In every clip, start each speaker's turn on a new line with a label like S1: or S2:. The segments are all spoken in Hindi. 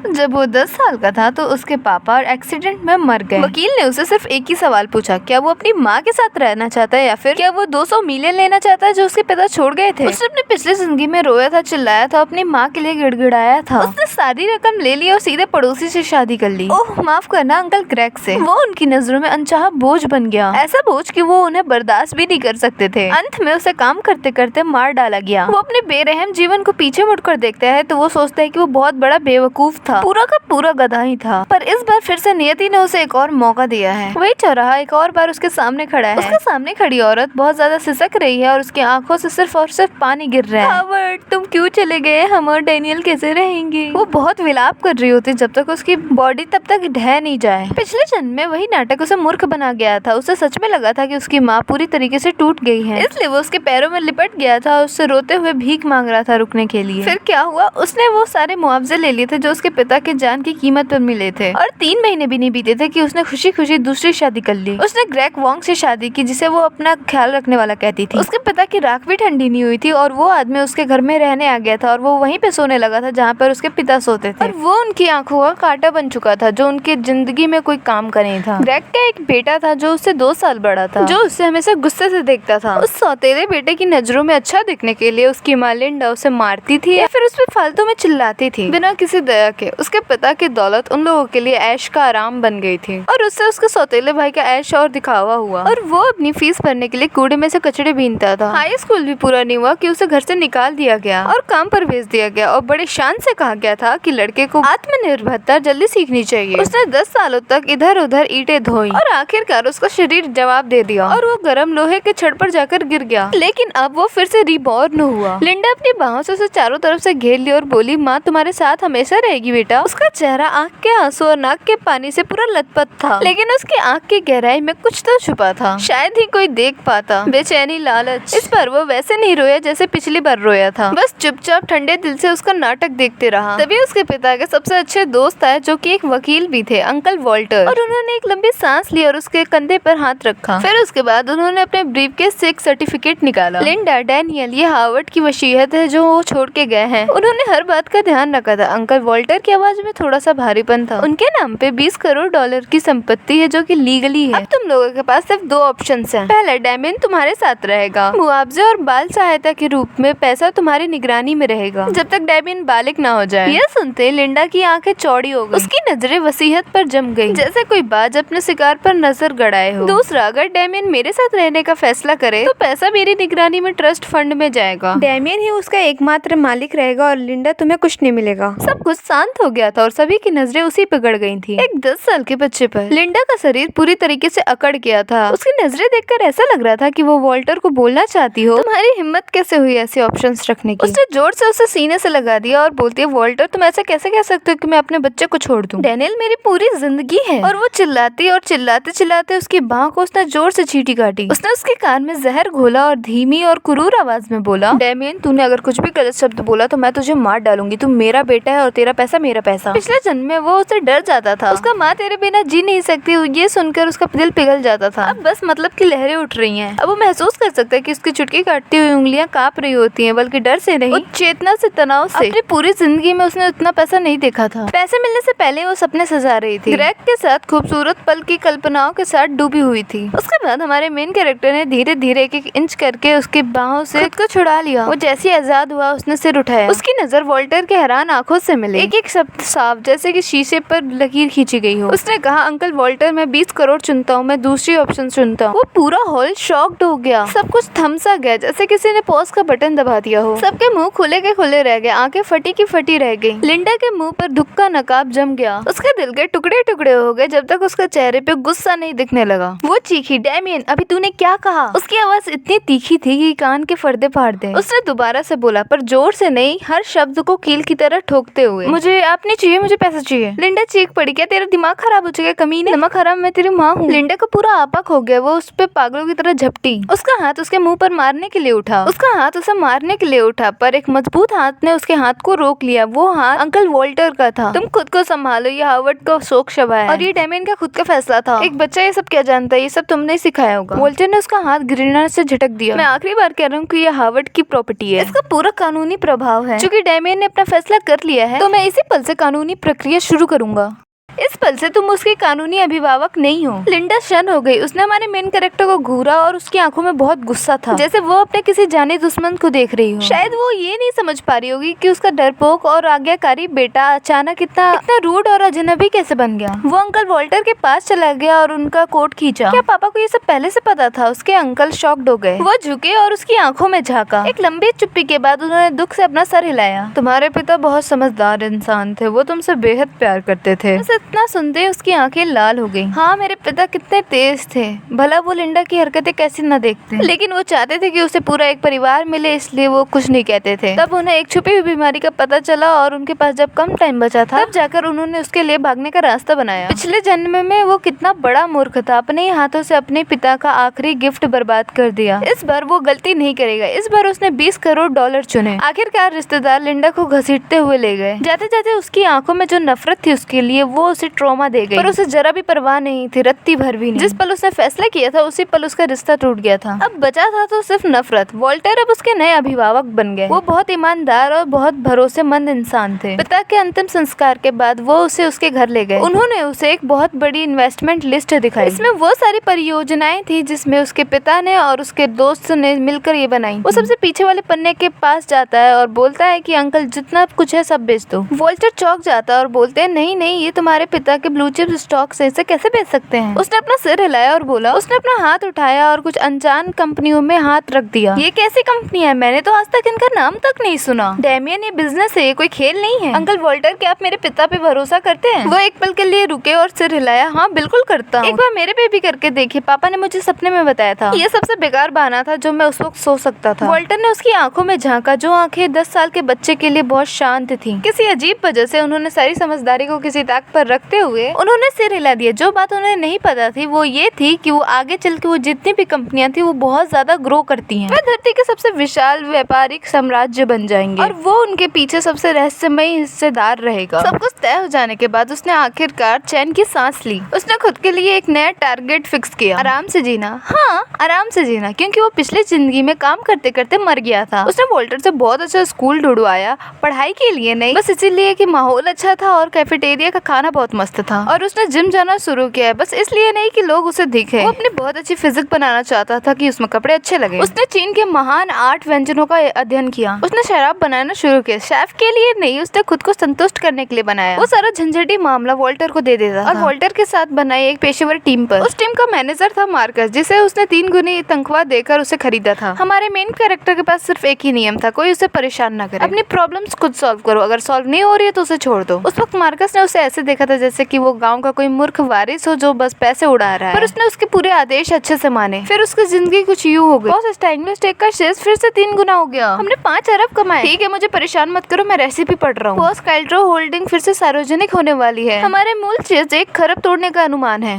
S1: जब वो 10 साल का था तो उसके पापा एक्सीडेंट में मर गए। वकील ने उसे सिर्फ एक ही सवाल पूछा, क्या वो अपनी माँ के साथ रहना चाहता है या फिर क्या वो 200 मीलें लेना चाहता है जो उसके पिता छोड़ गए थे। उसने अपनी पिछली जिंदगी में रोया था, चिल्लाया था, अपनी माँ के लिए गिड़गिड़ाया था। उसने सारी रकम ले ली और सीधे पड़ोसी से शादी कर ली। ओह माफ करना अंकल ग्रेग से। वो उनकी नजरों में अनचाहा बोझ बन गया, ऐसा बोझ कि वो उन्हें बर्दाश्त भी नहीं कर सकते थे। अंत में उसे काम करते करते मार डाला गया। वो अपने बेरहम जीवन को पीछे मुड़कर देखता है तो वो सोचता है कि वो बहुत बड़ा बेवकूफ था, पूरा का पूरा गधा ही था। पर इस बार फिर से नियति ने उसे एक और मौका दिया है। वही चौराहा एक और बार उसके सामने खड़ा है। उसके सामने खड़ी औरत बहुत ज्यादा सिसक रही है और उसकी आंखों से सिर्फ और सिर्फ पानी गिर रहा है। हावर्ड तुम क्यों चले गए, हम और डैनियल कैसे रहेंगे। वो बहुत विलाप कर रही होती जब तक उसकी बॉडी तब तक ढह नहीं जाए। पिछले जन्म में वही नाटक उसे मूर्ख बना गया था। उसे सच में लगा था कि उसकी माँ पूरी तरीके से टूट गई है, इसलिए वो उसके पैरों में लिपट गया था और उससे रोते हुए भीख मांग रहा था रुकने के लिए। फिर क्या हुआ, उसने वो सारे मुआवजे ले लिए थे जो उसके पिता के जान की कीमत पर मिले थे और 3 महीने भी नहीं बीते थे कि उसने खुशी खुशी दूसरी शादी कर ली। उसने ग्रेग वोंग से शादी की जिसे वो अपना ख्याल रखने वाला कहती थी। उसके पिता की राख भी ठंडी नहीं हुई थी और वो आदमी उसके घर में रहने आ गया था और वो वहीं पे सोने लगा था जहाँ पर उसके पिता सोते थे और वो उनकी आंखों का कांटा बन चुका था जो उनकी जिंदगी में कोई काम का नहीं था। ग्रेग का एक बेटा था जो उससे 2 साल बड़ा था, जो उससे हमेशा गुस्से से देखता था। उस सौतेले बेटे की नजरों में अच्छा दिखने के लिए उसकी माँ लिंडा उसे मारती थी या फिर उस पर फालतू में चिल्लाती थी बिना किसी दया के। उसके पिता की दौलत उन लोगों के लिए ऐश का आराम बन गई थी और उससे उसके सौतेले भाई का ऐश और दिखावा हुआ और वो अपनी फीस भरने के लिए कूड़े में से कचड़े बीनता था। हाई स्कूल भी पूरा नहीं हुआ कि उसे घर से निकाल दिया गया और काम पर भेज दिया गया और बड़े शान से कहा गया था कि लड़के को आत्मनिर्भरता जल्दी सीखनी चाहिए। उसने 10 सालों तक इधर उधर ईंटें धोई और आखिरकार उसका शरीर जवाब दे दिया और वो गर्म लोहे के छड़ पर जाकर गिर गया। लेकिन अब वो फिर से रिबॉर्न हुआ। लिंडा अपनी बाहों से उसे चारों तरफ से घेर ली और बोली, माँ तुम्हारे साथ हमेशा रहेगी बेटा। उसका चेहरा आंख के आंसू और नाक के पानी से पूरा लथपथ था, लेकिन उसकी आंख की गहराई में कुछ तो छुपा था, शायद ही कोई देख पाता। बेचैनी, लालच। इस बार वो वैसे नहीं रोया जैसे पिछली बार रोया था, बस चुपचाप ठंडे दिल से उसका नाटक देखते रहा। तभी उसके पिता के सबसे अच्छे दोस्त आए जो कि एक वकील भी थे, अंकल वॉल्टर, और उन्होंने एक लंबी सांस ली और उसके कंधे पर हाथ रखा। फिर उसके बाद उन्होंने अपने ब्रीफकेस से एक सर्टिफिकेट निकाला। लिंडा, डैनियल, ये हार्वर्ड की वसीयत है जो वो छोड़ के गए हैं। उन्होंने हर बात का ध्यान रखा था। अंकल वॉल्टर की आवाज में थोड़ा सा भारीपन था। उनके नाम पे 20 करोड़ डॉलर की संपत्ति है जो कि लीगली है। अब तुम लोगों के पास सिर्फ 2 ऑप्शंस हैं। पहला, डैमियन तुम्हारे साथ रहेगा, मुआवजे और बाल सहायता के रूप में पैसा तुम्हारी निगरानी में रहेगा जब तक डैमियन बालिग ना हो जाए। यह सुनते लिंडा की आंखें चौड़ी हो गई। उसकी नजरें वसीयत पर जम गई जैसे कोई बाज अपने शिकार पर नजर गड़ाए हो। दूसरा, अगर डैमियन मेरे साथ रहने का फैसला करे तो पैसा मेरी निगरानी में ट्रस्ट फंड में जाएगा। डैमियन ही उसका एकमात्र मालिक रहेगा और लिंडा तुम्हें कुछ नहीं मिलेगा। सब कुछ शांत हो गया था और सभी की नजरें उसी पे गड़ गई थी, एक 10 साल के बच्चे पर। लिंडा का शरीर पूरी तरीके से अकड़ गया था। उसकी नजरें देखकर ऐसा लग रहा था कि वो वॉल्टर को बोलना चाहती हो, तुम्हारी हिम्मत कैसे हुई ऐसे ऑप्शंस रखने की। उसने जोर से उसे सीने से लगा दिया और बोलती है, वॉल्टर तुम ऐसे कैसे कह सकते हो कि मैं अपने बच्चे को छोड़ दूं? डैनियल मेरी पूरी जिंदगी है। और वो चिल्लाती और चिल्लाते चिल्लाते उसकी बाह को उसने जोर से चींटी काटी। उसने उसके कान में जहर घोला और धीमी और क्रूर आवाज में बोला, डैमियन तूने अगर कुछ भी गलत शब्द बोला तो मैं तुझे मार डालूंगी। तू मेरा बेटा है और तेरा पैसा मेरा पैसा। पिछले जन्म में वो उससे डर जाता था। उसका माँ तेरे बिना जी नहीं सकती, ये सुनकर उसका दिल पिघल जाता था। अब बस मतलब की लहरें उठ रही हैं। अब वो महसूस कर सकता है कि उसकी चुटकी काटती हुई उंगलियां कांप रही होती हैं, बल्कि डर से नहीं, चेतना से, तनाव से। अपनी पूरी जिंदगी में उसने उतना पैसा नहीं देखा था। पैसे मिलने से पहले वो सपने सजा रही थी, ग्रेग के साथ खूबसूरत पल की कल्पनाओं के साथ डूबी हुई थी। उसके बाद हमारे मेन कैरेक्टर ने धीरे धीरे एक इंच करके उसकी बाहों से खुद को छुड़ा लिया। वो जैसे आजाद हुआ उसने सिर उठाया। उसकी नजर वॉल्टर के हैरान आंखों से मिली। एक एक शब्द साफ जैसे कि शीशे पर लकीर खींची गई हो। उसने कहा, अंकल वॉल्टर मैं 20 करोड़ चुनता हूँ, मैं दूसरी ऑप्शन चुनता हूँ। वो पूरा हॉल शॉक्ड हो गया। सब कुछ थम सा गया जैसे किसी ने पॉज का बटन दबा दिया हो। सबके मुंह खुले के खुले रह गए, आंखें फटी की फटी रह गई। लिंडा के मुंह पर दुख का नकाब जम गया। उसके दिल के टुकड़े टुकड़े हो गए जब तक उसके चेहरे पे गुस्सा नहीं दिखने लगा। वो चीखी, डैमियन अभी तूने क्या कहा? उसकी आवाज इतनी तीखी थी कि कान के पर्दे फाड़ दे। उसने दोबारा से बोला, पर जोर से नहीं, हर शब्द को कील की तरह ठोकते हुए, मुझे आप नहीं चाहिए, मुझे पैसा चाहिए। लिंडा चीख पड़ी, क्या तेरा दिमाग खराब हो चुका है कमीने? नमक हराम, मैं तेरी माँ हूँ। लिंडा का पूरा आपक हो गया। वो उस पे पागलों की तरह झपटी। उसका हाथ उसके मुंह पर मारने के लिए उठा। उसका हाथ उसे मारने के लिए उठा, पर एक मजबूत हाथ ने उसके हाथ को रोक लिया। वो हाथ अंकल वॉल्टर का था। तुम खुद को संभालो, ये हार्वर्ड का शोक शबा है और ये डैमियन का खुद का फैसला था। एक बच्चा ये सब क्या जानता है? ये सब तुमने सिखाया होगा। वॉल्टर ने उसका हाथ घृणा से झटक दिया। मैं आखिरी बार कह रहा हूँ कि ये हार्वर्ड की प्रॉपर्टी है, इसका पूरा कानूनी प्रभाव है। चूंकि डैमियन ने अपना फैसला कर लिया है तो मैं इसी पल से कानूनी प्रक्रिया शुरू करूंगा। इस पल से तुम उसकी कानूनी अभिभावक नहीं हो। लिंडा शन हो गई। उसने हमारे मेन कैरेक्टर को घूरा और उसकी आंखों में बहुत गुस्सा था, जैसे वो अपने किसी जाने दुश्मन को देख रही हो। शायद वो ये नहीं समझ पा रही होगी कि उसका डरपोक और आज्ञाकारी बेटा अचानक इतना रूड और अजनबी कैसे बन गया। वो अंकल वॉल्टर के पास चला गया और उनका कोट खींचा। क्या पापा को ये सब पहले से पता था? उसके अंकल शॉक्ड हो गए। वो झुके और उसकी आंखों में झांका। एक लंबी चुप्पी के बाद उन्होंने दुख से अपना सर हिलाया। तुम्हारे पिता बहुत समझदार इंसान थे, वो तुमसे बेहद प्यार करते थे। इतना सुनते उसकी आंखें लाल हो गई। हाँ, मेरे पिता कितने तेज थे। भला वो लिंडा की हरकतें कैसी न देखते, लेकिन वो चाहते थे कि उसे पूरा एक परिवार मिले, इसलिए वो कुछ नहीं कहते थे। तब उन्हें एक छुपी हुई बीमारी का पता चला और उनके पास जब कम टाइम बचा था, तब जाकर उन्होंने उसके लिए भागने का रास्ता बनाया। पिछले जन्म में वो कितना बड़ा मूर्ख था, अपने ही हाथों से अपने पिता का आखिरी गिफ्ट बर्बाद कर दिया। इस बार वो गलती नहीं करेगा। इस बार उसने 20 करोड़ डॉलर चुने। आखिरकार रिश्तेदार लिंडा को घसीटते हुए ले गए। जाते जाते उसकी आंखों में जो नफरत थी उसके लिए, वो उसे ट्रॉमा दे गई, पर उसे जरा भी परवाह नहीं थी, रत्ती भर भी नहीं। जिस पल उसने फैसला किया था उसी पल उसका रिश्ता टूट गया था। अब बचा था तो सिर्फ नफरत। वॉल्टर अब उसके नए अभिभावक बन गए। वो बहुत ईमानदार और बहुत भरोसेमंद इंसान थे। पिता के अंतिम संस्कार के बाद वो उसे उसके घर ले गए। उन्होंने उसे एक बहुत बड़ी इन्वेस्टमेंट लिस्ट दिखाई। इसमें वो सारी परियोजनाएं थी जिसमें उसके पिता ने और उसके दोस्त ने मिलकर ये बनाई। वो सबसे पीछे वाले पन्ने के पास जाता है और बोलता है कि अंकल जितना कुछ है सब बेच दो। वॉल्टर चौंक जाता है और बोलते हैं नहीं नहीं, ये तुम्हारे पिता के ब्लू चिप स्टॉक से इसे कैसे बेच सकते हैं। उसने अपना सिर हिलाया और बोला। उसने अपना हाथ उठाया और कुछ अनजान कंपनियों में हाथ रख दिया। ये कैसी कंपनी है? मैंने तो आज तक इनका नाम तक नहीं सुना। डैमियन, ये बिजनेस है, ये कोई खेल नहीं है। अंकल वॉल्टर, क्या आप मेरे पिता पे भरोसा करते हैं? वो एक पल के लिए रुके और सिर हिलाया। हाँ बिल्कुल करता हूँ। एक बार मेरे पे भी करके देखिए, पापा ने मुझे सपने में बताया था। ये सबसे बेकार बहाना था जो मैं उस वक्त सोच सकता था। वॉल्टर ने उसकी आंखों में झांका, जो आंखें 10 साल के बच्चे के लिए बहुत शांत थी। किसी अजीब वजह से उन्होंने सारी समझदारी को किसी ताक पर रखते हुए उन्होंने सिर हिला दिया। जो बात उन्हें नहीं पता थी वो ये थी कि वो आगे चल के वो जितनी भी कंपनियां थी वो बहुत ज्यादा ग्रो करती हैं। वे धरती के सबसे विशाल व्यापारिक साम्राज्य बन जाएंगे और वो उनके पीछे सबसे रहस्यमयी हिस्सेदार रहेगा। सब कुछ तय हो जाने के बाद उसने आखिरकार चैन की सांस ली। उसने खुद के लिए एक नया टारगेट फिक्स किया, आराम से जीना। हाँ, आराम से जीना, क्योंकि वो पिछले जिंदगी में काम करते करते मर गया था। उसने वॉल्टर से बहुत अच्छा स्कूल ढूंढवाया, पढ़ाई के लिए नहीं, बस इसीलिए कि माहौल अच्छा था और कैफेटेरिया का खाना बहुत मस्त था। और उसने जिम जाना शुरू किया है, बस इसलिए नहीं कि लोग उसे दिखे। वो अपनी बहुत अच्छी फिजिक बनाना चाहता था कि उसमें कपड़े अच्छे लगे। उसने चीन के महान 8 व्यंजनों का अध्ययन किया। उसने शराब बनाना शुरू किया, शेफ के लिए नहीं, उसने खुद को संतुष्ट करने के लिए बनाया। वो सारा झंझटी मामला वॉल्टर को दे देता और वॉल्टर के साथ बनाई एक पेशेवर टीम पर। उस टीम का मैनेजर था मार्कस, जिसे उसने 3 गुनी तनख्वाह देकर उसे खरीदा था। हमारे मेन कैरेक्टर के पास सिर्फ एक ही नियम था, कोई उसे परेशान न करे। अपनी प्रॉब्लम्स खुद सॉल्व करो, अगर सॉल्व नहीं हो रही है तो उसे छोड़ दो। उस वक्त मार्कस ने उसे ऐसे देखा था जैसे कि वो गांव का कोई मूर्ख वारिस हो जो बस पैसे उड़ा रहा है, पर उसने उसके पूरे आदेश अच्छे से माने। फिर उसकी जिंदगी कुछ यूं हो गई। बॉस, स्टैंगलो स्टेक का शेयर फिर से 3 गुना हो गया। हमने 5 अरब कमाए। ठीक है, मुझे परेशान मत करो, मैं रेसिपी पढ़ रहा हूँ। बॉस, काइल्ड्रो होल्डिंग फिर से सार्वजनिक होने वाली है। हमारे मूल शेयर्स 1 खरब तोड़ने का अनुमान है।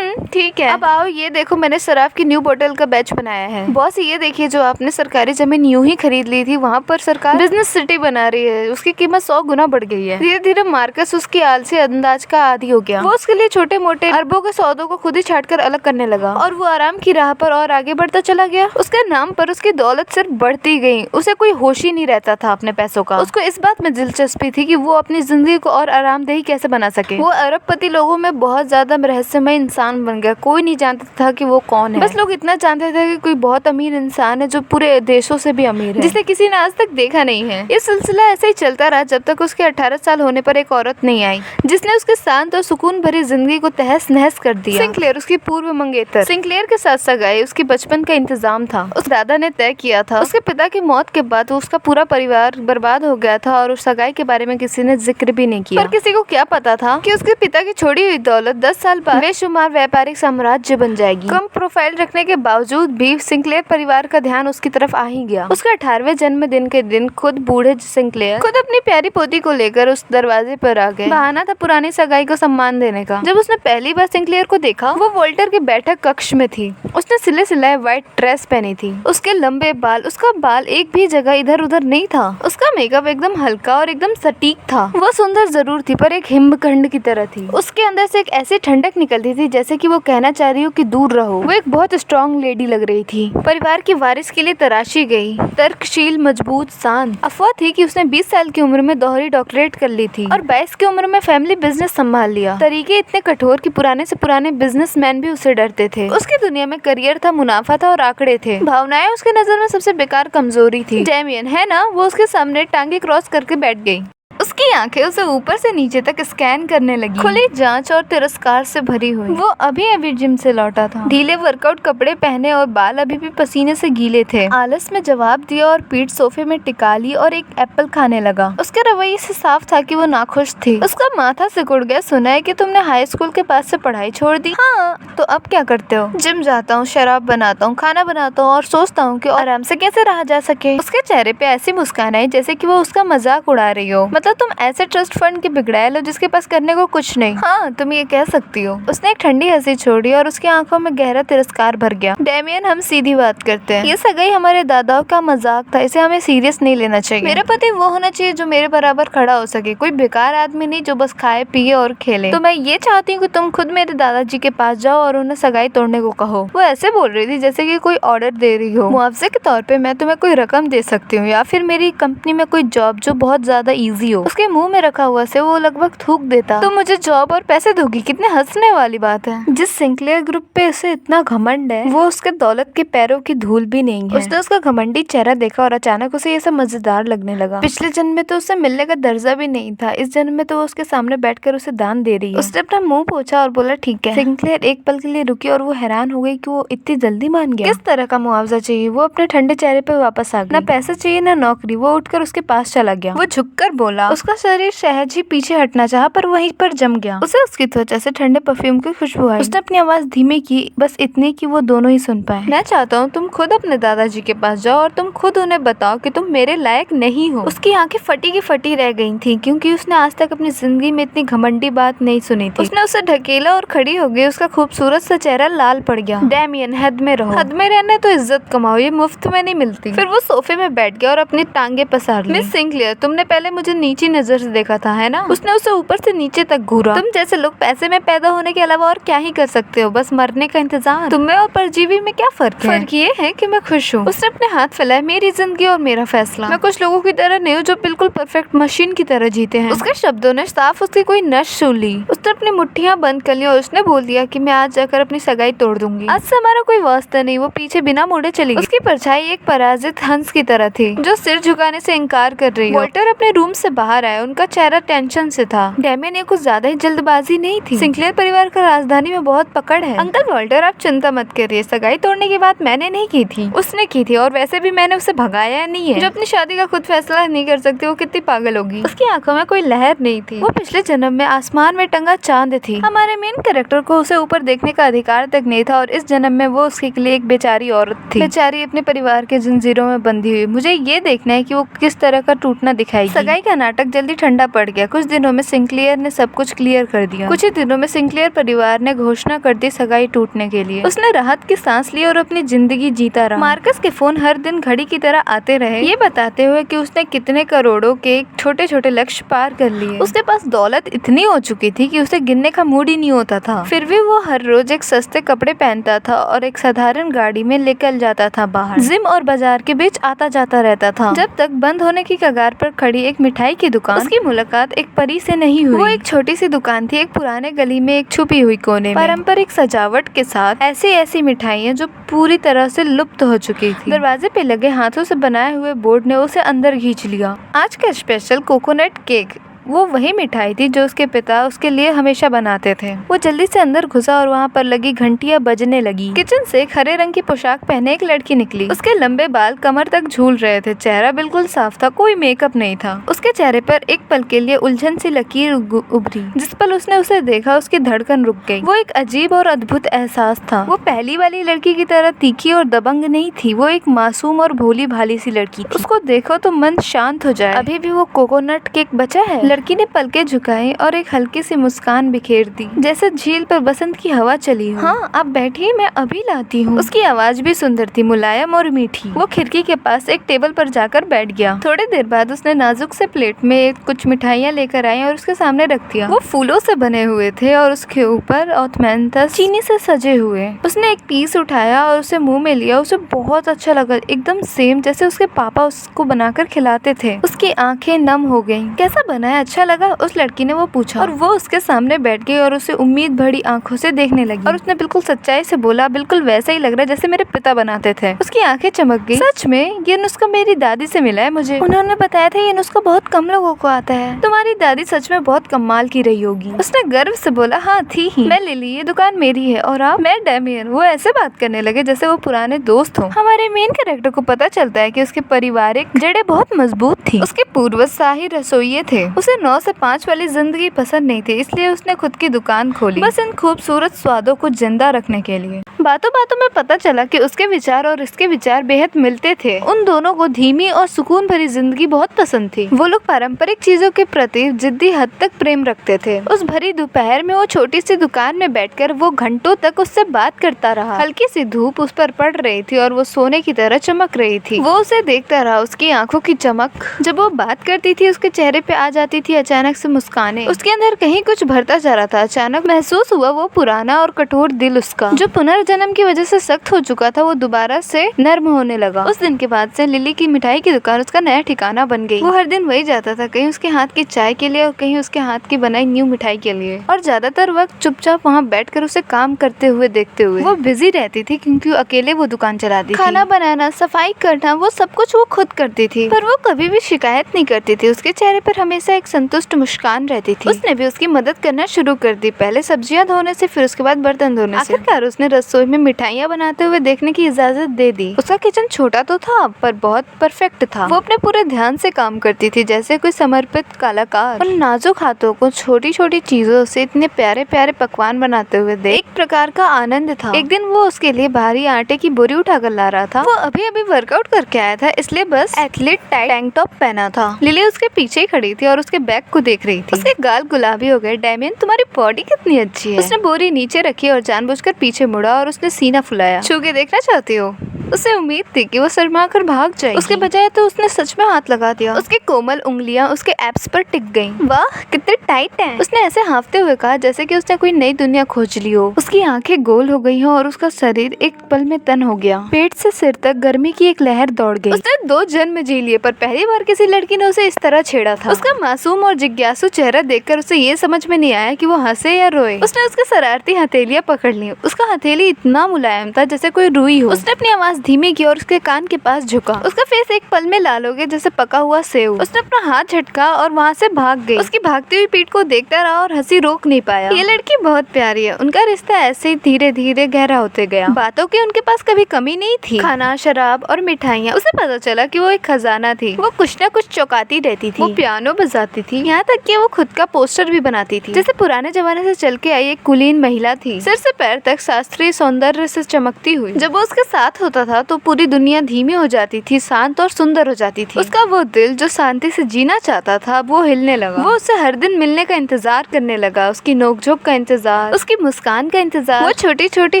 S1: ठीक है, अब आओ ये देखो, मैंने शराब की न्यू बोतल का बैच बनाया है। बॉस, ये देखिए, जो आपने सरकारी जमीन यूं ही खरीद ली थी, वहाँ पर सरकार बिजनेस सिटी बना रही है। उसकी कीमत 100 गुना बढ़ गई है। धीरे धीरे मार्कस उसकी आलसी अंदाज का आदी हो गया। वो उसके लिए छोटे मोटे अरबों के सौदों को खुद ही छांटकर अलग करने लगा और वो आराम की राह पर और आगे बढ़ता चला गया। उसके नाम पर उसकी दौलत सिर्फ बढ़ती गई। उसे कोई होश ही नहीं रहता था अपने पैसों का। उसको इस बात में दिलचस्पी थी कि वो अपनी जिंदगी को और आरामदेही कैसे बना सके। वो अरबपति लोगों में बहुत ज्यादा रहस्यमय इंसान बन गया। कोई नहीं जानता था कि वो कौन है। बस लोग इतना जानते थे कि कोई बहुत अमीर इंसान है जो पूरे देशों से भी अमीर है, जिसे किसी ने आज तक देखा नहीं है। ये सिलसिला ऐसे ही चलता रहा जब तक उसके 18 साल होने पर एक औरत नहीं आई जिसने उसके शांत और सुकून भरी जिंदगी को तहस नहस कर दिया। सिंक्लेयर, उसकी पूर्व मंगेतर। सिंक्लेयर के साथ सगाई उसकी बचपन का इंतजाम था। उस दादा ने तय किया था। उसके पिता की मौत के बाद उसका पूरा परिवार बर्बाद हो गया था और उस सगाई के बारे में किसी ने जिक्र भी नहीं किया। पर किसी को क्या पता था कि उसके पिता की छोड़ी हुई दौलत 10 साल बाद बेशुमार व्यापारिक साम्राज्य बन जाएगी। कम प्रोफाइल रखने के बावजूद भी सिंक्लेयर परिवार का ध्यान उसकी तरफ आ ही गया। उसके 18वें जन्मदिन के दिन खुद बूढ़े सिंक्लेयर खुद अपनी प्यारी पोती को लेकर उस दरवाजे पर आ गए। बहाना था पुरानी सगाई को सम्मान देने का। जब उसने पहली बार सिंक्लेयर को देखा, वो वॉल्टर के बैठक कक्ष में थी। उसने सिले सिलाए व्हाइट ड्रेस पहनी थी। उसके लंबे बाल, उसका बाल एक भी जगह इधर उधर नहीं था। उसका मेकअप एकदम हल्का और एकदम सटीक था। वो सुंदर जरूर थी पर एक हिमखंड की तरह थी। उसके अंदर से एक ऐसी ठंडक निकलती थी जैसे कि वो कहना चाह रही हूँ कि दूर रहो। वो एक बहुत स्ट्रॉन्ग लेडी लग रही थी। परिवार की वारिस के लिए तराशी गई। तर्कशील, मजबूत, शांत। अफवाह थी कि उसने 20 साल की उम्र में दोहरी डॉक्टरेट कर ली थी और 22 की उम्र में फैमिली बिजनेस संभाल लिया। तरीके इतने कठोर कि पुराने से पुराने बिजनेसमैन भी उससे डरते थे। उसकी दुनिया में करियर था, मुनाफा था और आंकड़े थे। भावनाएं उसके नजर में सबसे बेकार कमजोरी थी। डैमियन है ना, वो उसके सामने टांगे क्रॉस करके बैठ गई। उसकी आंखें उसे ऊपर से नीचे तक स्कैन करने लगी, खुली जांच और तिरस्कार से भरी हुई। वो अभी जिम से लौटा था, ढीले वर्कआउट कपड़े पहने और बाल अभी भी पसीने से गीले थे। आलस में जवाब दिया और पीठ सोफे में टिका ली और एक एप्पल खाने लगा। उसके रवैये से साफ था कि वो नाखुश थी। उसका माथा सिकुड़ गया। सुना है कि तुमने हाई स्कूल के पास से पढ़ाई छोड़ दी। हाँ, तो अब क्या करते हो? जिम जाता हूँ, शराब बनाता हूँ, खाना बनाता हूँ और सोचता हूँ कि आराम से कैसे रहा जा सके। उसके चेहरे पे ऐसी मुस्कान आई जैसे कि वो उसका मजाक उड़ा रही हो। मतलब तुम ऐसे ट्रस्ट फंड के बिगड़ैल हो जिसके पास करने को कुछ नहीं। हाँ, तुम ये कह सकती हो। उसने एक ठंडी हंसी छोड़ी और उसकी आंखों में गहरा तिरस्कार भर गया। डैमियन, हम सीधी बात करते हैं। ये सगाई हमारे दादाओं का मजाक था, इसे हमें सीरियस नहीं लेना चाहिए। मेरा पति वो होना चाहिए जो मेरे बराबर खड़ा हो सके, कोई बेकार आदमी नहीं जो बस खाए पिए और खेले। तो मैं ये चाहती हूँ कि तुम खुद मेरे दादाजी के पास जाओ और उन्हें सगाई तोड़ने को कहो। वो ऐसे बोल रही थी जैसे कि कोई ऑर्डर दे रही हो। मुआवजे के तौर पे मैं तुम्हें कोई रकम दे सकती हूँ या फिर मेरी कंपनी में कोई जॉब जो बहुत ज्यादा इजी हो। उसके मुंह में रखा हुआ से वो लगभग थूक देता। तो मुझे जॉब और पैसे दोगी? कितने हंसने वाली बात है। जिस सिंक्लेयर ग्रुप पे उसे इतना घमंड है, वो उसके दौलत के पैरों की धूल भी नहीं है। उसने उसका घमंडी चेहरा देखा और अचानक उसे ये सब मजेदार लगने लगा। पिछले जन्म में तो उससे मिलने का दर्जा भी नहीं था, इस जन्म में तो वो उसके सामने बैठकर उसे दान दे रही है। उसने अपना मुंह पोंछा और बोला, ठीक है। सिंक्लेयर एक पल के लिए रुकी और वो हैरान हो गई कि वो इतनी जल्दी मान गया। किस तरह का मुआवजा चाहिए? वो अपने ठंडे चेहरे पे वापस आ गई। ना पैसा चाहिए ना नौकरी। वो उठकर उसके पास चला गया। वो झुककर बोला। उसका शरीर सहज ही पीछे हटना चाहा पर वहीं पर जम गया। उसे उसकी त्वचा से ठंडे परफ्यूम की खुशबू आई। उसने अपनी आवाज धीमी की, बस इतनी कि वो दोनों ही सुन पाए। मैं चाहता हूँ तुम खुद अपने दादाजी के पास जाओ और तुम खुद उन्हें बताओ कि तुम मेरे लायक नहीं हो। उसकी आंखें फटी की फटी रह गई थी क्योंकि उसने आज तक अपनी जिंदगी में इतनी घमंडी बात नहीं सुनी थी। उसने उसे ढकेला और खड़ी हो गई। उसका खूबसूरत सा चेहरा लाल पड़ गया। डैमियन, हद में रहो। हद में रहना तो इज्जत कमाओ, ये मुफ्त में नहीं मिलती। फिर वो सोफे में बैठ गया और अपनी टांगे पसार ली। मिस सिंक्लेयर, तुमने पहले मुझे नीची नजर से देखा था, है ना? उसने उसे ऊपर से नीचे तक घूरा। तुम जैसे लोग पैसे में पैदा होने के अलावा और क्या ही कर सकते हो, बस मरने का इंतजार। तुम्हें और परजीवी में क्या फर्क है? फर्क ये है कि मैं खुश हूँ। उसने अपने हाथ फैलाए। मेरी जिंदगी और मेरा फैसला। मैं कुछ लोगों की तरह नहीं हूँ जो बिल्कुल परफेक्ट मशीन की तरह जीते हैं। उसके शब्दों ने साफ उसकी कोई नस छू ली। उसने अपनी मुट्ठियां बंद कर ली और उसने बोल दिया कि मैं आज जाकर अपनी सगाई तोड़ दूंगी। आज से हमारा कोई वास्ता नहीं। वो पीछे बिना मुड़े चली गई। उसकी परछाई एक पराजित हंस की तरह थी जो सिर झुकाने से इनकार कर रही है। वॉल्टर अपने रूम से बाहर आया। उनका चेहरा टेंशन से था। डैमियन, ये कुछ ज्यादा ही जल्दबाजी नहीं थी। सिंक्लेयर परिवार का राजधानी में बहुत पकड़ है। अंकल वॉल्टर, आप चिंता मत करिए। सगाई तोड़ने की बात मैंने नहीं की थी, उसने की थी। और वैसे भी मैंने उसे भगाया नहीं है। जो अपनी शादी का खुद फैसला नहीं कर सकती वो कितनी पागल होगी। उसकी आंखों में कोई लहर नहीं थी। वो पिछले जन्म में आसमान में टंगा चांद थी। हमारे मेन कैरेक्टर को उसे ऊपर देखने का अधिकार तक नहीं था और इस जन्म में वो उसके लिए एक बेचारी औरत थी। बेचारी अपने परिवार के जंजीरों में बंधी हुई। मुझे ये देखना है कि वो किस तरह का टूटना दिखाएगी। सगाई का नाटक जल्दी ठंडा पड़ गया। कुछ दिनों में सिंक्लेयर ने सब कुछ क्लियर कर दिया। कुछ ही दिनों में सिंक्लेयर परिवार ने घोषणा कर दी सगाई टूटने के लिए। उसने राहत की सांस ली और अपनी जिंदगी जीता रहा। मार्कस के फोन हर दिन घड़ी की तरह आते रहे, ये बताते हुए कि उसने कितने करोड़ों के छोटे छोटे लक्ष्य पार कर लिए। उसके पास दौलत इतनी हो चुकी थी कि उसे गिनने का मूड ही नहीं होता था। फिर भी वो हर रोज एक सस्ते कपड़े पहनता था और एक साधारण गाड़ी में लेकर जाता था बाहर। जिम और बाजार के बीच आता जाता रहता था। जब तक बंद होने की कगार पर खड़ी एक मिठाई की दुकान, उसकी मुलाकात एक परी से नहीं हुई। वो एक छोटी सी दुकान थी, एक पुराने गली में, एक छुपी हुई कोने में, पारंपरिक सजावट के साथ ऐसी ऐसी मिठाइयाँ जो पूरी तरह से लुप्त हो चुकी थी। दरवाजे पे लगे हाथों से बनाए हुए बोर्ड ने उसे अंदर खींच लिया। आज का स्पेशल कोकोनट केक वो वही मिठाई थी जो उसके पिता उसके लिए हमेशा बनाते थे। वो जल्दी से अंदर घुसा और वहाँ पर लगी घंटियां बजने लगी। किचन से एक हरे रंग की पोशाक पहने एक लड़की निकली। उसके लंबे बाल कमर तक झूल रहे थे। चेहरा बिल्कुल साफ था, कोई मेकअप नहीं था। उसके चेहरे पर एक पल के लिए उलझन सी लकीर उभरी। जिस पल उसने उसे देखा उसकी धड़कन रुक गई। वो एक अजीब और अद्भुत एहसास था। वो पहली वाली लड़की की तरह तीखी और दबंग नहीं थी। वो एक मासूम और भोली भाली सी लड़की थी। उसको देखो तो मन शांत हो जाए। अभी भी वो कोकोनट केक बचा है। लड़की ने पलके झुकाई और एक हल्की सी मुस्कान बिखेर दी, जैसे झील पर बसंत की हवा चली हो। हाँ आप बैठिए, मैं अभी लाती हूँ। उसकी आवाज भी सुंदर थी, मुलायम और मीठी। वो खिड़की के पास एक टेबल पर जाकर बैठ गया। थोड़ी देर बाद उसने नाजुक से प्लेट में कुछ मिठाइयाँ लेकर आई और उसके सामने रख दिया। वो फूलों से बने हुए थे और उसके ऊपर ऑथमैंथस चीनी से सजे हुए। उसने एक पीस उठाया और उसे मुंह में लिया। उसे बहुत अच्छा लगा, एकदम सेम जैसे उसके पापा उसको बनाकर खिलाते थे। उसकी आंखें नम हो गईं। कैसा बना है, अच्छा लगा? उस लड़की ने वो पूछा और वो उसके सामने बैठ गई और उसे उम्मीद भरी आंखों से देखने लगी। और उसने बिल्कुल सच्चाई से बोला, बिल्कुल वैसा ही लग रहा है जैसे मेरे पिता बनाते थे। उसकी आंखें चमक गई। सच में? ये नुस्खा मेरी दादी से मिला है मुझे। उन्होंने बताया था ये नुस्खा बहुत कम लोगों को आता है। तुम्हारी दादी सच में बहुत कमाल की रही होगी। उसने गर्व से बोला, हाँ थी ही। मैं लिली, ये दुकान मेरी है। और आप? मैं डेमियन। वो ऐसे बात करने लगे जैसे वो पुराने दोस्त हों। हमारे मेन कैरेक्टर को पता चलता है कि उसके पारिवारिक जड़ें बहुत मजबूत थी। उसके पूर्वज शाही रसोइये थे। उसे 9 से 5 वाली जिंदगी पसंद नहीं थी, इसलिए उसने खुद की दुकान खोली, बस इन खूबसूरत स्वादों को जिंदा रखने के लिए। बातों बातों में पता चला कि उसके विचार और इसके विचार बेहद मिलते थे। उन दोनों को धीमी और सुकून भरी जिंदगी बहुत पसंद थी। वो लोग पारंपरिक चीजों के प्रति जिद्दी हद तक प्रेम रखते थे। उस भरी दोपहर में वो छोटी सी दुकान में बैठकर वो घंटों तक उससे बात करता रहा। हल्की सी धूप उस पर पड़ रही थी और वो सोने की तरह चमक रही थी। वो उसे देखता रहा। उसकी आंखों की चमक, जब वो बात करती थी उसके चेहरे पे आ जाती थी अचानक से मुस्काने। उसके अंदर कहीं कुछ भरता जा रहा था। अचानक महसूस हुआ वो पुराना और कठोर दिल उसका, जो पुनर्जन्म की वजह से सख्त हो चुका था, वो दोबारा से नर्म होने लगा। उस दिन के बाद से लिली की मिठाई की दुकान उसका नया ठिकाना बन गई। वो हर दिन वही जाता था, कहीं उसके हाथ की चाय के लिए और कहीं उसके हाथ की बनाई न्यू मिठाई के लिए। और ज्यादातर वक्त चुपचाप वहाँ बैठकर उसे काम करते हुए देखते हुए। वो बिजी रहती थी क्योंकि अकेले वो दुकान चलाती थी। खाना बनाना, सफाई करना, वो सब कुछ वो खुद करती थी, पर वो कभी भी शिकायत नहीं करती थी। उसके चेहरे पर हमेशा एक संतुष्ट मुस्कान रहती थी। उसने भी उसकी मदद करना शुरू कर दी, पहले सब्जियां धोने से, फिर उसके बाद बर्तन धोने से। आखिरकार उसने रसोई में मिठाइयाँ बनाते हुए देखने की इजाजत दे दी। उसका किचन छोटा तो था पर बहुत परफेक्ट था। वो अपने पूरे ध्यान से काम करती थी जैसे कोई समर्पित कलाकार। और नाजुक हाथों को छोटी छोटी चीजों से इतने प्यारे प्यारे पकवान बनाते हुए देख एक प्रकार का आनंद था। एक दिन वो उसके लिए भारी आटे की बोरी उठाकर ला रहा था। वो अभी अभी वर्कआउट करके आया था, इसलिए बस एथलीट टैंक टॉप पहना था। लिली उसके पीछे ही खड़ी थी और उसके बैग को देख रही थी। उसके गाल गुलाबी हो गए। डेमियन, तुम्हारी बॉडी कितनी अच्छी है। उसने बोरी नीचे रखी और जानबूझकर पीछे मुड़ा और उसने सीना फुलाया। छू के देखना चाहती हो? उसे उम्मीद थी कि वो शर्मा कर भाग जाएगी। उसके बजाय तो उसने सच में हाथ लगा दिया। उसकी कोमल उंगलियां उसके एब्स पर टिक गईं। वाह कितने टाइट हैं। उसने ऐसे हाँफते हुए कहा जैसे कि उसने कोई नई दुनिया खोज ली हो। उसकी आंखें गोल हो गई हो और उसका शरीर एक पल में तन हो गया। पेट से सिर तक गर्मी की एक लहर दौड़ गई। उसने 2 जन्म जी लिए पर पहली बार किसी लड़की ने उसे इस तरह छेड़ा था। उसका मासूम और जिज्ञासु चेहरा देखकर उसे ये समझ में नहीं आया कि वो हंसे या रोए। उसने उसके शरारती हथेलियां पकड़ ली। उसका हथेली इतना मुलायम था जैसे कोई रुई हो। उसने अपनी आवाज धीमी की और उसके कान के पास झुका। उसका फेस एक पल में लाल हो गया जैसे पका हुआ सेव। उसने अपना हाथ झटका और वहाँ से भाग गई। उसकी भागती हुई पीठ को देखता रहा और हंसी रोक नहीं पाया। ये लड़की बहुत प्यारी है। उनका रिश्ता ऐसे ही धीरे धीरे गहरा होते गया। बातों की उनके पास कभी कमी नहीं थी। खाना, शराब और मिठाइयाँ। उसे पता चला कि वो एक खजाना थी। वो कुछ न कुछ चौंकाती रहती थी। वो पियानो बजाती थी, यहाँ तक कि वो खुद का पोस्टर भी बनाती थी, जैसे पुराने जमाने से चल के आई एक कुलीन महिला थी। सिर से पैर तक शास्त्रीय सौंदर्य से चमकती हुई। जब वो उसके साथ होता था तो पूरी दुनिया धीमी हो जाती थी, शांत और सुंदर हो जाती थी। उसका वो दिल जो शांति से जीना चाहता था वो हिलने लगा। वो उससे हर दिन मिलने का इंतजार करने लगा। उसकी नोकझोंक का इंतजार, उसकी मुस्कान का इंतजार, वो छोटी छोटी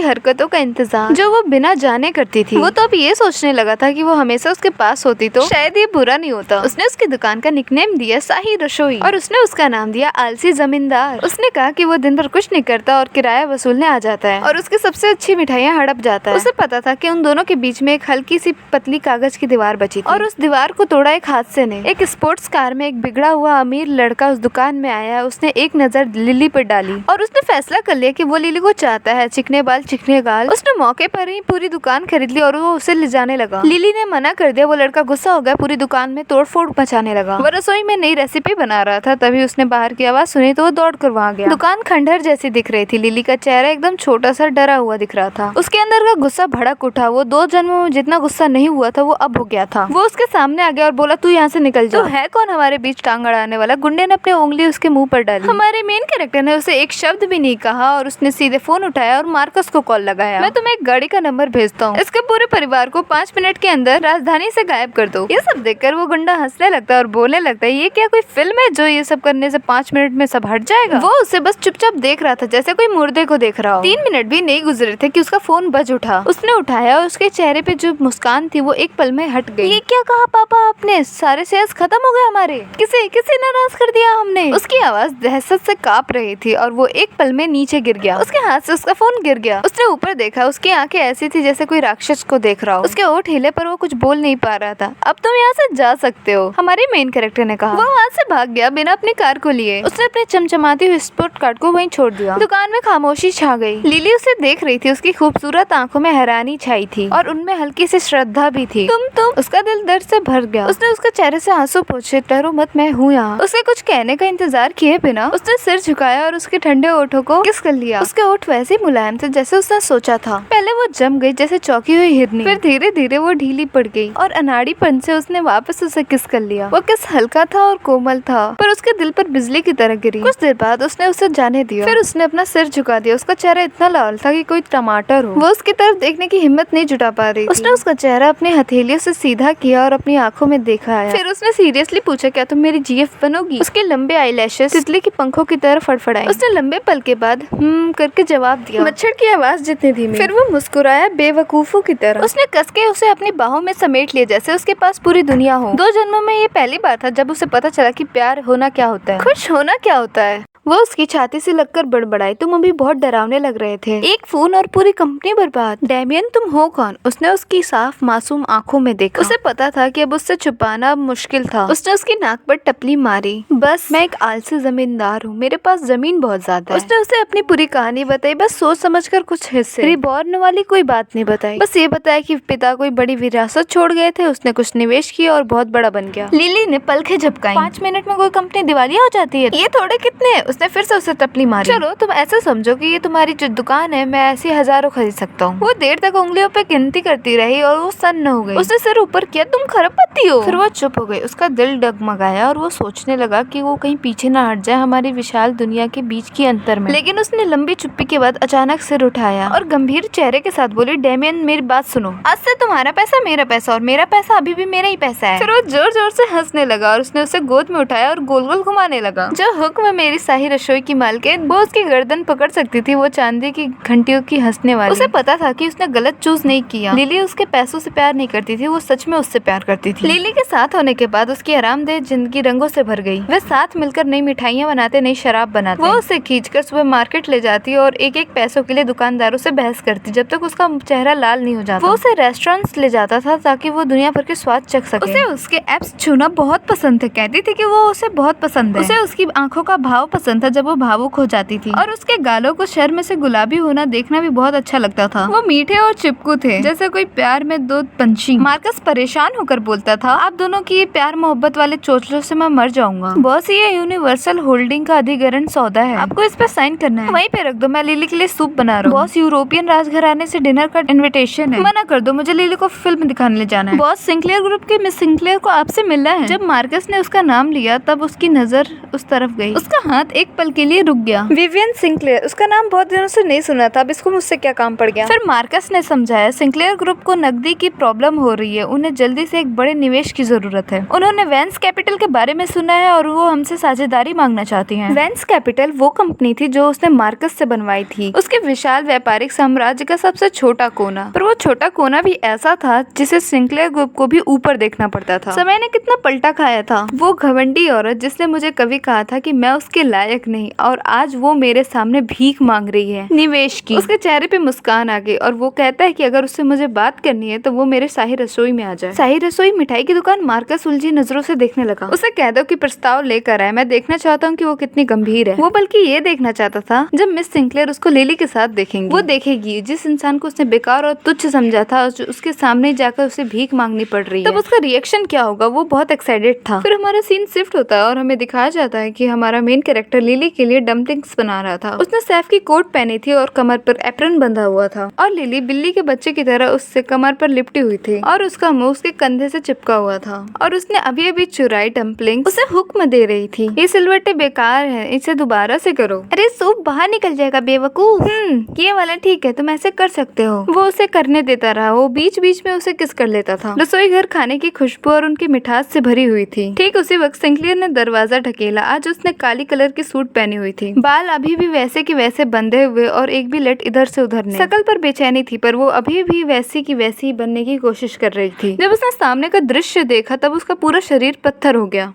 S1: हरकतों का इंतजार जो वो बिना जाने करती थी। वो तो अब ये सोचने लगा था कि वो हमेशा उसके पास होती तो शायद ये बुरा नहीं होता। उसने उसकी दुकान का निकनेम दिया शाही रसोई और उसने उसका नाम दिया आलसी जमींदार। उसने कहा कि वो दिन भर कुछ नहीं करता और किराया वसूलने आ जाता है और उसकी सबसे अच्छी मिठाइयाँ हड़प जाता है। उसे पता था कि उन दोनों के बीच में एक हल्की सी पतली कागज की दीवार बची थी और उस दीवार को तोड़ा एक हादसे ने। एक स्पोर्ट्स कार में एक बिगड़ा हुआ अमीर लड़का उस दुकान में आया। उसने एक नजर लिली पर डाली और उसने फैसला कर लिया कि वो लिली को चाहता है। चिकने बाल चिकने गाल। उसने मौके पर ही पूरी दुकान खरीद ली और वो उसे ले जाने लगा। लिली ने मना कर दिया। वो लड़का गुस्सा हो गया, पूरी दुकान में तोड़फोड़ मचाने लगा। वो रसोई में नई रेसिपी बना रहा था, तभी उसने बाहर की आवाज सुनी तो वो दौड़ कर वहाँ गया। दुकान खंडहर जैसी दिख रही थी। लिली का चेहरा एकदम छोटा सा डरा हुआ दिख रहा था। उसके अंदर का गुस्सा भड़क उठा। वो 2 2 जन्मों में जितना गुस्सा नहीं हुआ था वो अब हो गया था। वो उसके सामने आ गया और बोला, तू यहाँ से निकल जा। तो है कौन हमारे बीच टांग अड़ाने वाला? गुंडे ने अपनी उंगली उसके मुंह पर डाली। हमारे मेन कैरेक्टर ने उसे एक शब्द भी नहीं कहा और उसने सीधे फोन उठाया और मार्कस को कॉल लगाया। मैं तुम्हें एक गाड़ी का नंबर भेजता हूँ, इसके पूरे परिवार को 5 मिनट के अंदर राजधानी से गायब कर दो। ये सब देखकर वो गुंडा हंसने लगता है और बोलने लगता है, ये क्या कोई फिल्म है जो ये सब करने से 5 मिनट में सब हट जाएगा? वो उसे बस चुपचाप देख रहा था जैसे कोई मुर्दे को देख रहा हो। 3 मिनट भी नहीं गुजरे थे कि उसका फोन बज उठा। उसने उठाया और उसके चेहरे पे जो मुस्कान थी वो एक पल में हट गई। ये क्या कहा पापा आपने? सारे शेयर्स खत्म हो गए हमारे? किसे नाराज कर दिया हमने? उसकी आवाज दहशत से कांप रही थी और वो एक पल में नीचे गिर गया। उसके हाथ से उसका फोन गिर गया। उसने ऊपर देखा, उसकी आंखें ऐसी थी जैसे कोई राक्षस को देख रहा हो। उसके होंठ हिले पर वो कुछ बोल नहीं पा रहा था। अब तुम यहाँ से जा सकते हो, हमारे मेन कैरेक्टर ने कहा। वो वहाँ से भाग गया बिना अपनी कार को लिए। उसने अपने चमचमाती हुई स्पोर्ट कार को वहीं छोड़ दिया। दुकान में खामोशी छा गई। लिली उसे देख रही थी। उसकी खूबसूरत आंखों में हैरानी छाई थी और उनमें हल्की सी श्रद्धा भी थी। तुम उसका दिल दर्द से भर गया। उसने उसके चेहरे से आंसू पोंछे, डरो मत, मैं हूँ यहाँ। उसके कुछ कहने का इंतजार किए बिना उसने सिर झुकाया और उसके ठंडे ओठों को किस कर लिया। उसके ओठ वैसे मुलायम थे जैसे उसने सोचा था। पहले वो जम गई जैसे चौंकी हुई हिरनी, फिर धीरे धीरे वो ढीली पड़ गई और अनाड़ीपन से उसने वापस उसे किस कर लिया। वो किस हल्का था और कोमल था, पर उसके दिल पर बिजली की तरह गिरी। कुछ देर बाद उसने उसे जाने दिया, फिर उसने अपना सिर झुका दिया। उसका चेहरा इतना लाल था कि कोई टमाटर हो। वो उसकी तरफ देखने की हिम्मत नहीं जुटा पा रही। उसने उसका चेहरा अपनी हथेलियों से सीधा किया और अपनी आंखों में देखा आया। फिर उसने सीरियसली पूछा, क्या तुम मेरी जीएफ बनोगी? उसके लंबे आईलैशेस तितली की पंखों की तरह फड़फड़ाए। उसने लंबे पल के बाद करके जवाब दिया, मच्छर की आवाज जितनी धीमी। फिर वो मुस्कुराया बेवकूफों की तरह। उसने कसके उसे अपनी बाहों में समेट लिया जैसे उसके पास पूरी दुनिया हो। 2 जन्मों में ये पहली बार था जब उसे पता चला कि प्यार होना क्या होता है, खुश होना क्या होता है। वो उसकी छाती से लगकर बड़बड़ाई, तुम अभी बहुत डरावने लग रहे थे। एक फोन और पूरी कंपनी बर्बाद। डेमियन तुम हो कौन? उसने उसकी साफ मासूम आंखों में देखा। उसे पता था कि अब उससे छुपाना मुश्किल था। उसने उसकी नाक पर टपली मारी, बस मैं एक आलसी जमींदार हूँ, मेरे पास जमीन बहुत ज्यादा है। उसने उसे अपनी पूरी कहानी बताई, बस सोच समझकर कुछ हिस्से। रिबॉर्न वाली कोई बात नहीं बताई, बस ये बताया कि पिता कोई बड़ी विरासत छोड़ गए थे, उसने कुछ निवेश किया और बहुत बड़ा बन गया। लिली ने पलकें झपकाई। 5 मिनट में कोई कंपनी दिवालिया हो जाती है? ये थोड़े कितने? उसने फिर से उसे टपली मारी। चलो तुम ऐसा समझो कि ये तुम्हारी जो दुकान है, मैं ऐसी हजारों खरीद सकता हूँ। वो देर तक उंगलियों पे गिनती करती रही और वो सन्न हो गई। उसने सिर ऊपर किया, तुम खरबपति हो। फिर वो चुप हो गई। उसका दिल डगमगाया और वो सोचने लगा कि वो कहीं पीछे ना हट जाए हमारी विशाल दुनिया के बीच की अंतर में। लेकिन उसने लंबी चुप्पी के बाद अचानक सिर उठाया और गंभीर चेहरे के साथ बोली, डेमियन मेरी बात सुनो, आज से तुम्हारा पैसा मेरा पैसा और मेरा पैसा अभी भी मेरा ही पैसा है। फिर वो जोर जोर से हंसने लगा और उसने उसे गोद में उठाया और गोल गोल घुमाने लगा। जो हुक्म मेरी शाही रसोई की मालकिन, वो उसकी गर्दन पकड़ सकती थी, वो चांदी की घंटियों की हंसने वाली। उसे पता था कि उसने गलत चूज नहीं किया। लिली उसके पैसों से प्यार नहीं करती थी, वो सच में उससे प्यार करती थी। लिली के साथ होने के बाद उसकी आरामदेह जिंदगी रंगों से भर गई। वे साथ मिलकर नई मिठाइयाँ बनाते, नई शराब बनाते। वो उसे खींचकर सुबह मार्केट ले जाती और एक एक पैसों के लिए दुकानदारों से बहस करती जब तक उसका चेहरा लाल नहीं हो जाता। वो उसे रेस्टोरेंट्स ले जाता था ताकि वो दुनिया भर के स्वाद चख सके। उसे उसके एब्स छूना बहुत पसंद थे, कहती थी कि वो उसे बहुत पसंद है। उसे उसकी आंखों का भाव पसंद था जब वो भावुक हो जाती थी और उसके गालों को शर्म से गुलाबी होना देखना भी बहुत अच्छा लगता था। वो मीठे और चिपकू थे जैसे कोई प्यार में 2 पंछी। मार्कस परेशान होकर बोलता था, आप दोनों की ये प्यार मोहब्बत वाले चोचलों से मैं मर जाऊंगा। बॉस, ये यूनिवर्सल होल्डिंग का अधिग्रहण सौदा है, आपको इस पर साइन करना है। वहीं पे रख दो, मैं लिली के लिए सूप बना रहा हूँ। बॉस, यूरोपियन राजघराने से डिनर का इन्विटेशन है, मना कर दो, मुझे लिली को फिल्म दिखाने ले जाना है। बॉस, सिंक्लेयर ग्रुप के मिस सिंक्लेयर को आपसे मिलना है। जब मार्कस ने उसका नाम लिया तब उसकी नजर उस तरफ गई। उसका हाथ एक पल के लिए रुक गया। विवियन सिंक्लेयर, उसका नाम बहुत दिनों से नहीं सुना था, अब इसको मुझसे क्या काम पड़ गया। फिर मार्कस ने समझाया, सिंक्लेयर ग्रुप को नकदी की प्रॉब्लम हो रही है, उन्हें जल्दी से एक बड़े निवेश की जरूरत है। उन्होंने वेंस कैपिटल के बारे में सुना है और वो हमसे साझेदारी मांगना चाहती हैं। वेंस कैपिटल वो कंपनी थी जो उसने मार्कस से बनवाई थी, उसके विशाल व्यापारिक साम्राज्य का सबसे छोटा कोना। पर वो छोटा कोना भी ऐसा था जिसे सिंक्लेयर ग्रुप को भी ऊपर देखना पड़ता था। समय ने कितना पलटा खाया था। वो घमंडी औरत जिसने मुझे कभी कहा था कि मैं उसके लायक नहीं, और आज वो मेरे सामने भीख मांग रही है निवेश की। उसके चेहरे पे मुस्कान आ गई और वो कहता है कि अगर उससे मुझे बात करनी है तो वो मेरे शाही रसोई में आ जाए। शाही रसोई मिठाई की दुकान। मार्कस उलझी नजरों से देखने लगा। उसे कह दो कि प्रस्ताव लेकर आए, मैं देखना चाहता हूँ कि वो कितनी गंभीर है। वो बल्कि ये देखना चाहता था जब मिस सिंक्लेयर उसको लिली के साथ देखेंगी, वो देखेगी जिस इंसान को उसने बेकार और तुच्छ समझा था, उसके सामने जाकर उसे भीख मांगनी पड़ रही है, तब उसका रिएक्शन क्या होगा। वो बहुत एक्साइटेड था। फिर हमारा सीन शिफ्ट होता है और हमें दिखाया जाता है कि हमारा मेन कैरेक्टर लिली के लिए डम्पलिंग्स बना रहा था। उसने सैफ की कोट पहनी थी और कमर पर एप्रन बंधा हुआ था और लिली बिल्ली के बच्चे की तरह तरह उससे कमर पर लिपटी हुई थी और उसका मुंह उसके कंधे से चिपका हुआ था और उसने अभी अभी चुराई डम्पलिंग उसे हुक्म दे रही थी, ये सिलवट्टे बेकार है, इसे दोबारा से करो। अरे सूप बाहर निकल जाएगा बेवकूफ। ये वाला ठीक है, तुम ऐसे कर सकते हो। वो उसे करने देता रहा, वो बीच बीच में उसे किस कर लेता था। रसोई घर खाने की खुशबू और उनकी मिठास से भरी हुई थी। ठीक उसी वक्त सिंक्लियर ने दरवाजा ढकेला। आज उसने काली कलर की सूट पहनी हुई थी, बाल अभी भी वैसे की वैसे बंधे हुए और एक भी लट इधर से उधर नहीं। शकल पर बेचैनी थी पर वो अभी भी वैसी की वैसी ही बनने की कोशिश कर रही थी। जब उसने सामने का दृश्य देखा तब उसका पूरा शरीर पत्थर हो गया।